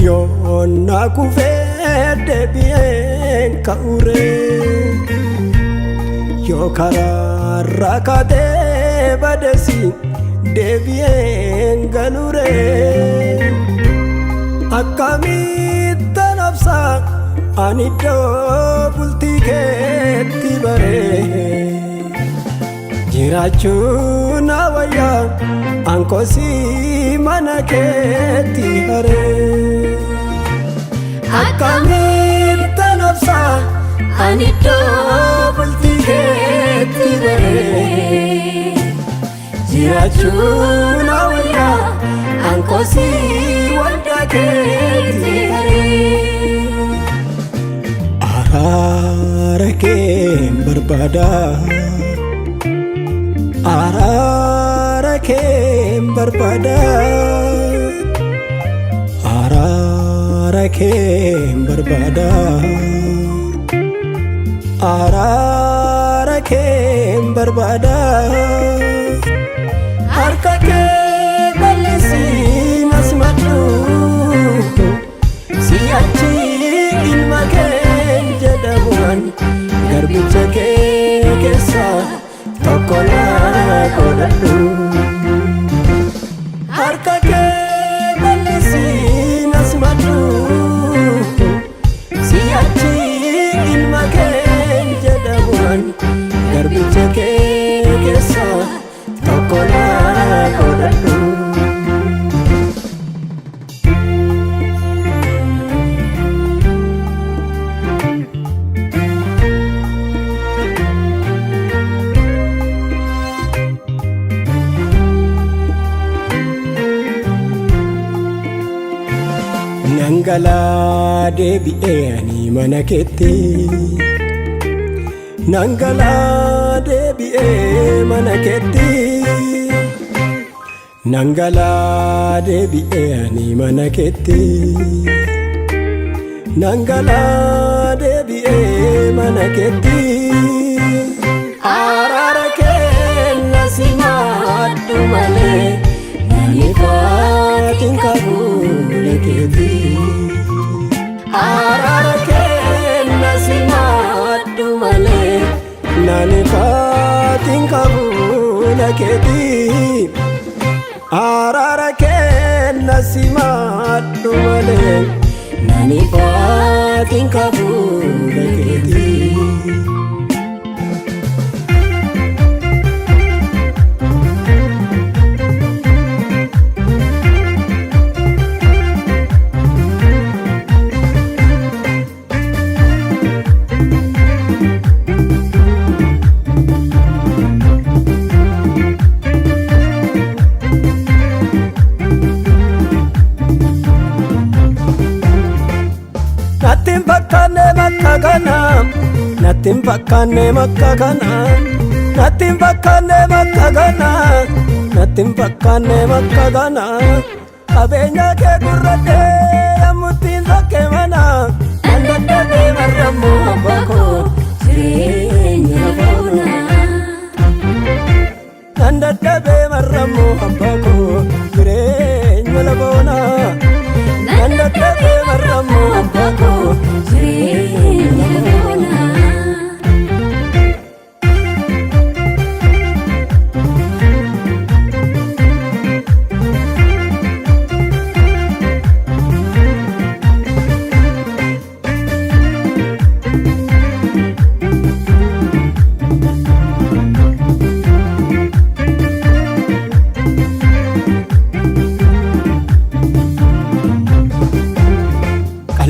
Yonna kufede bien kaure Yo kararakade badesi Devien galure Akkamita nafsa Aniddo bultikeetti bare Jiraachuu na wayya ankosi mana keetti hare Akkamita nafsa aniddo bultikeetti bare Jiraachuu na wayya ankosi wanda keetti hare Araaraken barbada Araaraken barbada Araaraken barbada Araaraken barbada Harka kee bal'isi nasmadhu si'achi ilma kee jedhamuun garbicha kee keessa tokko naa godhadhu harka kee bal'isi nasmadhu si'achi ilma kee jedhamuun garbicha kee keessa tokko naa godhadhu Nangala deebi'ee mana keetti Nangala deebi'ee mana keetti Nangala deebi'ee mana keetti Nangala deebi'ee mana keetti Araara kenna simadhu malee nani faatiin qabu lekeeti Araara kenna simadhu malee nani faatiin qabu lekeeti Araara kenna simadhu malee nani faatiin qabu lekeeti Natin fakkaanne makka kana Natin fakkaanne makka kana Natin fakkaanne makka kana Qabeenya kee gurradhe yammuttiin sokke mana Nandadhabee marrammoo abbaa koo jireenya boona Nandadhabee marrammoo abbaa koo jireenya boona Nandadhabee marrammoo abbaa koo jireenya boona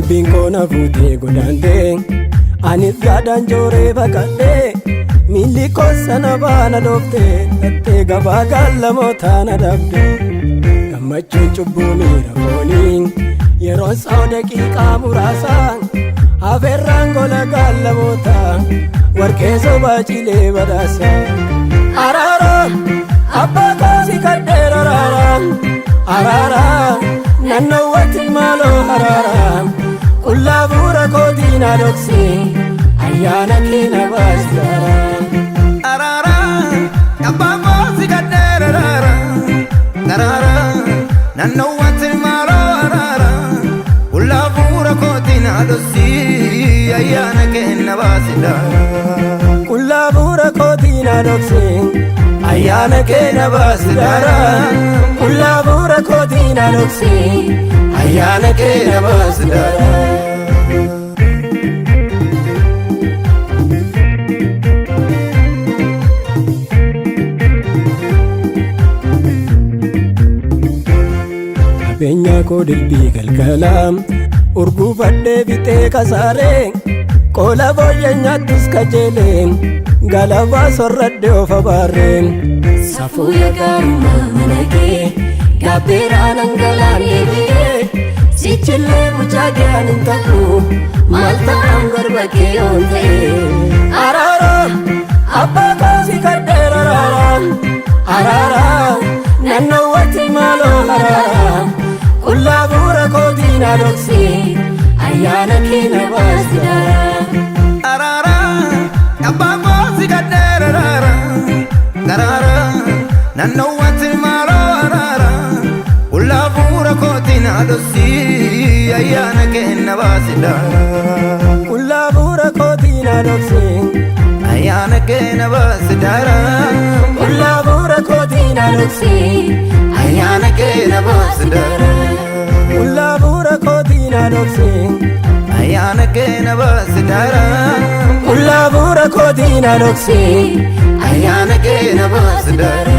Binkona fuutee godaantee anis gaadhaan jooree baqadhee miilli koosana baana dhooftee dhattee gabaa gaallamoota na dhabdee gammachuun cubbuu miira foonii yeroon sa'oo daqiiqaa muraasaan hafeerraan gola gaallamoota warqee sobaa cilee badhaasa araara abbaa kaasi kadhee araara araara nannawwatti maaloo araara Ulla bura kotina doksi ayana kina basara Arara kababa sigadera arara Arara nanno wati maro arara ayyaana kenna baasidara Kullaabura kootiin adokse ayyaana kenna baasidara Kullaabura kootiin adokse ayyaana kenna baasidara Beenya koo dilbii galgalam urgufadhee bitee kasaaree qola booyyee nyaattus kajeelee galabaa sorradhee of abaarree Safuu yaagaarummaa mana kee gaabbeeraan hangalaan deebi'ee sichillee mucaa ga'an hin ta'u maal ta'an garba kee yoon ta'e Araara abbaa koosi kadheera araara nannawwatti maaloo araara Kullaabura kootiin adokse ayyaana kenna baasidara Arara abbaa koosi kadheera araara nannawwatti maaloo araara Kullaabura kootiin adokse ayyaana kenna baasidara Kullaabura kootiin adokse ayyaana kenna baasidara Kullaabura kootiin adokse ayyaana kenna baasidara Kullaabura kootiin adokse ayyaana kenna baasidara Kullaabura kootiin adokse ayyaana kenna baasidara